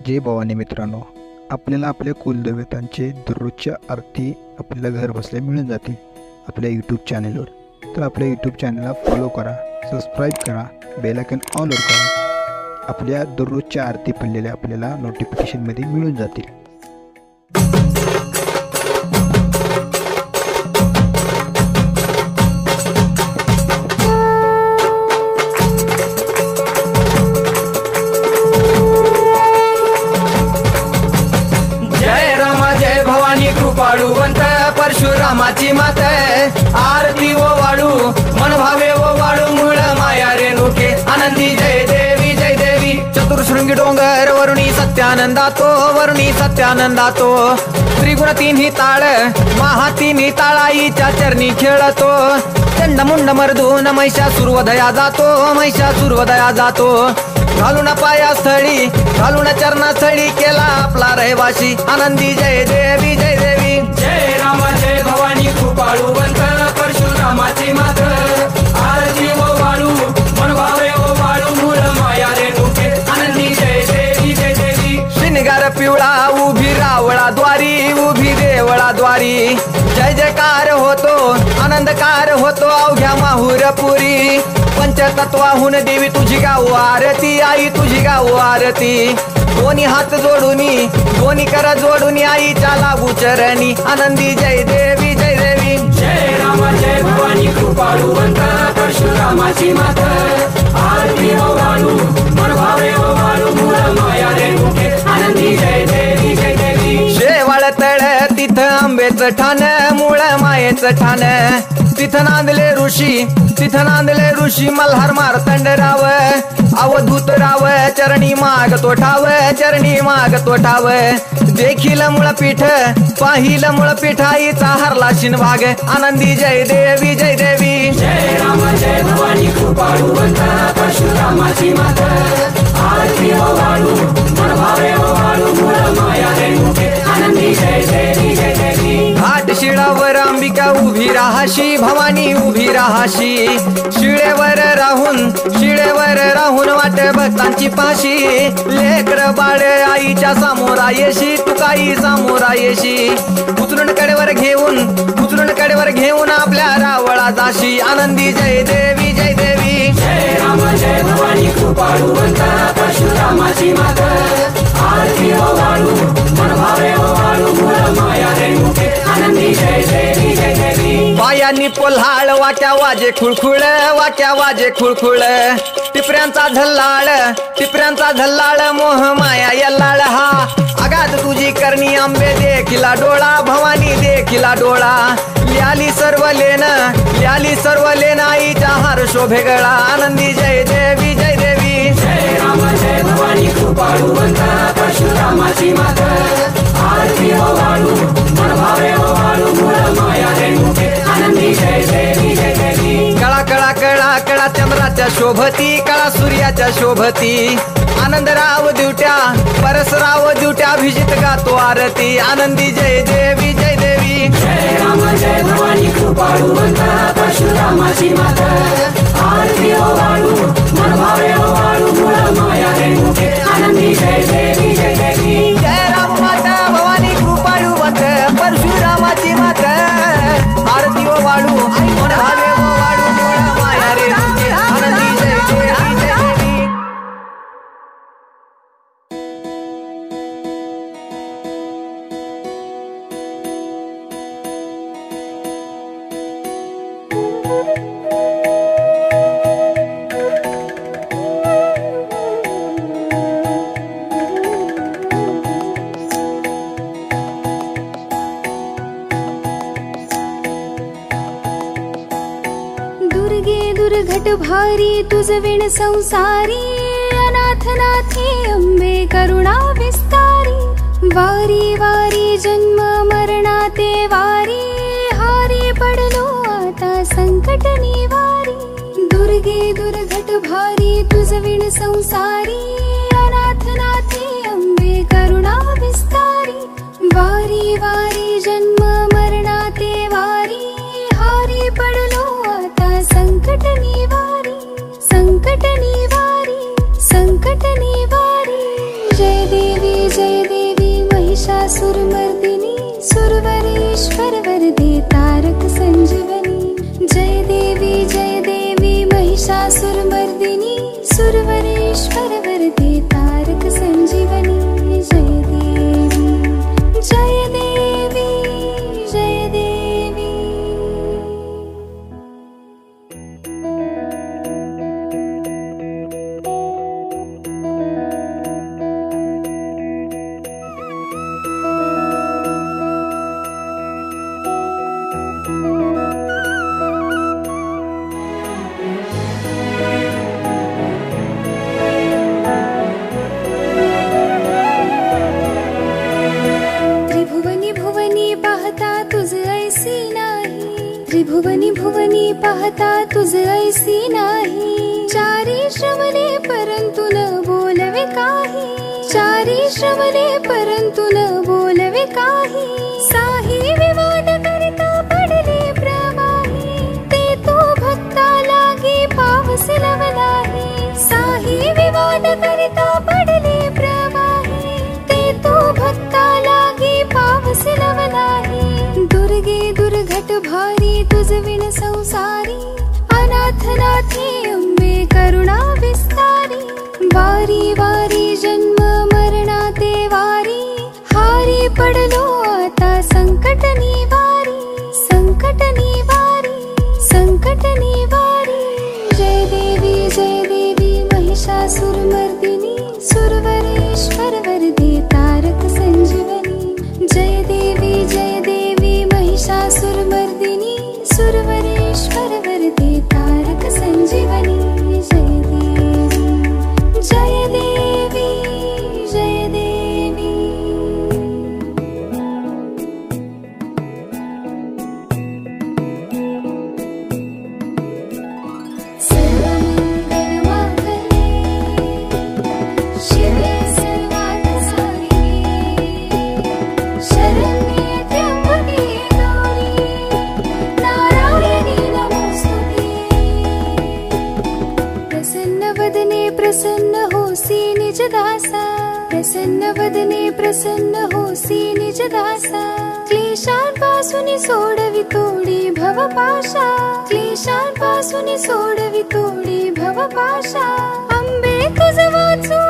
जय भवानी मित्रांनो, आपल्याला आपल्या कुलदेवतांचे दररोजच्या आरती आपल्याला घर बसल्या मिळून जातील आपल्या यूट्यूब चॅनलवर. तर आपल्या यूट्यूब चॅनलला फॉलो करा, सबस्क्राईब करा, बेल आयकॉन ऑलवर करा. आपल्या दररोजच्या आरती पडलेल्या आपल्याला नोटिफिकेशनमध्ये मिळून जातील. कृपाळुवंत परशुरामाची मात आरती ओ वाळू मन भावे ओ वाळू मूळ माया रेणुके आनंदी जय देवी जय देवी. चतुर्शृंगी डोंगर वरुणी सत्यानंदातो त्रिगुण तिन्ही ताळ महा तिन्ही ताळाईच्या चरणी खेळतो. चंडमुंड मर्दून महिषासुरवधया जातो घालून पायास्थळी घालून चरणास्थळी केला आपला रहिवाशी आनंदी जय देवी जय देवी. जय राम जय भवानी कृपाळुवंत परशुरामाची मात आरती ओ वाळू मन भावे ओ वाळू मूळ माया रेणुके आनंदी जय देवी जय देवी. श्रीनिगार पिवळा उभी रावळा द्वारी जय जयकार होतो आनंदकार होतो अवघ्या माहुरपुरी. पंचतत्वाहून देवी तुझी गाऊ आरती आई तुझी गाऊ आरती. दोन्ही हात जोडूनी दोन्ही कर जोडूनी आईच्या लागू चरणी आनंदी जय देवी जय देवी. जय राम जय भवानी कृपाळुवंत परशुरामाची मात आरती ओ वाळू मन भावे ओ वाळू मूळ माया रेणुके आनंदी जय देवी जय देवी. शेवाळ तळ तिथं आंबेचं ठाण मूळ मायेचं ठाण तिथं नांदले ऋषी मल्हार मार्तंडराव अवधूत राव चरणी मागतो ठाव देखील मुळपीठ पाहिल मुळपीठ आईचा हरला शिनभाग आनंदी जय देवी जय देवी. जय राम जय भवानी कृपाळुवंत परशुरामाची मात आरती ओ वाळू मन भावे ओ वाळू मूळ माया रेणुके आनंदी जय देवी जय देवी. घाट शिळावर अंबिका उभी राहाशी भवानी उभी राहाशी शिळेवर राहून वाट भक्तांची पाशी लेकर बाळ आईच्या समोरा येशी तुकाई समोरा येशी उचलून कडेवर घेऊन आपल्या रावळा जाशी आनंदी जय देवी जय देवी. जय राम जय भवानी कृपाळुवंत परशुरामाची मात आरती ओ वाळू मन भावे ओ वाळू मूळ माया रेणुके आनंदी जय देवी जय देवी. पायांनी पोल्हाळ वाट्या वाजे खुळखुळ टिपऱ्यांचा झल्लाळ मोह माया यल्लाळ हा आगात तुझी करणी आंबे देखिला डोळा भवानी देखिला डोळा. ल्याली सर्व लेन आईच्या हार शोभे गळा आनंदी जय देवी जय देवी. जय राम जय भवानी कृपाळुवंत परशुरामाची मात आरती ओ वाळू मन भावे ओ वाळू मूळ माया रेणुके आनंदी जय देवी जय देवी. कळा चंद्राच्या शोभती कळा सूर्याच्या शोभती आनंदराव दिवट्या परसराव दिवट्या अभिजित गातो आरती आनंदी जय देवी जय देवी. जय राम जय भवानी कृपाळुवंत परशुरामाची मात आरती ओ वाळू मन भावे ओ वाळू मूळ माया रेणुके आनंदी जय देवी जय देवी. जय राम माता भवानी कृपाळुवंत परशुरामाची मात आरती ओ वाळू मन भावे ओ वाळू मूळ माया रेणुके आनंदी जय देवी जय देवी. दुर्घट भारी तुझ विण संसारी अनाथनाथे अंबे करुणा विस्तारी. वारी वारी जन्म मरणाते वारी हारी पडलो आता संकट निवारी. दुर्गे दुर्घट भारी तुझ विण संसारी अनाथनाथे अंबे करुणा विस्तारी. वारी वारी जन्म मरणाते वारी हारी पडलो आता संकट निवारी. संकट निवारी जय देवी महिषासुरमर्दिनी सुरवरेश्वर वरदे तारक संजीवनी जय देवी महिषासुरमर्दिनी सुरवरेश्वर वरदे तारक संजीवनी जय देवी जय देवी जय देवी। त्रिभुवनी भुवनी पाहता तुझ ऐसी नाही चारी श्रवणे परंतु न बोलवे काही चारी श्रवणे परंतु न बोलवे काही साही विवाद करिता पडले प्रवाही ते तो भक्ता लागी पावस लवलाही साही विवाद करिता पडले प्रवाही ते तो भक्ता लागी पावस लवलाही दुर्गे दुर्घट भारी तुझ विण संसारी अनाथ नाथे अंबे करुणा विस्तारी वारी वारी जन्म मरणा ते वारी हारी पडलो आता संकट निवारी संकट निवारी संकट निवारी जय देवी महिषासुरमर्दिनी सुरवरेश्वर वरदे तारक संजीवनी जय देवी महिषासुरमर्दिनी सुरवरेश्वर वरदे तारक संजीवनी जय देवी जय देवी जय देवी। सर्वमंगलमांगल्ये शिवे सर्वार्थसाधिके शरण्ये त्र्यंबके गौरी नारायणी नमोस्तुते। प्रसन्न वदने प्रसन्न होसी निज दासा प्रसन्न वदने प्रसन्न होसी निज दासा क्लेशांपासून सोडवी तोडी भवपाशा क्लेशांपासून सोडवी तोडी भवपाशा अंबे तुझ वाचू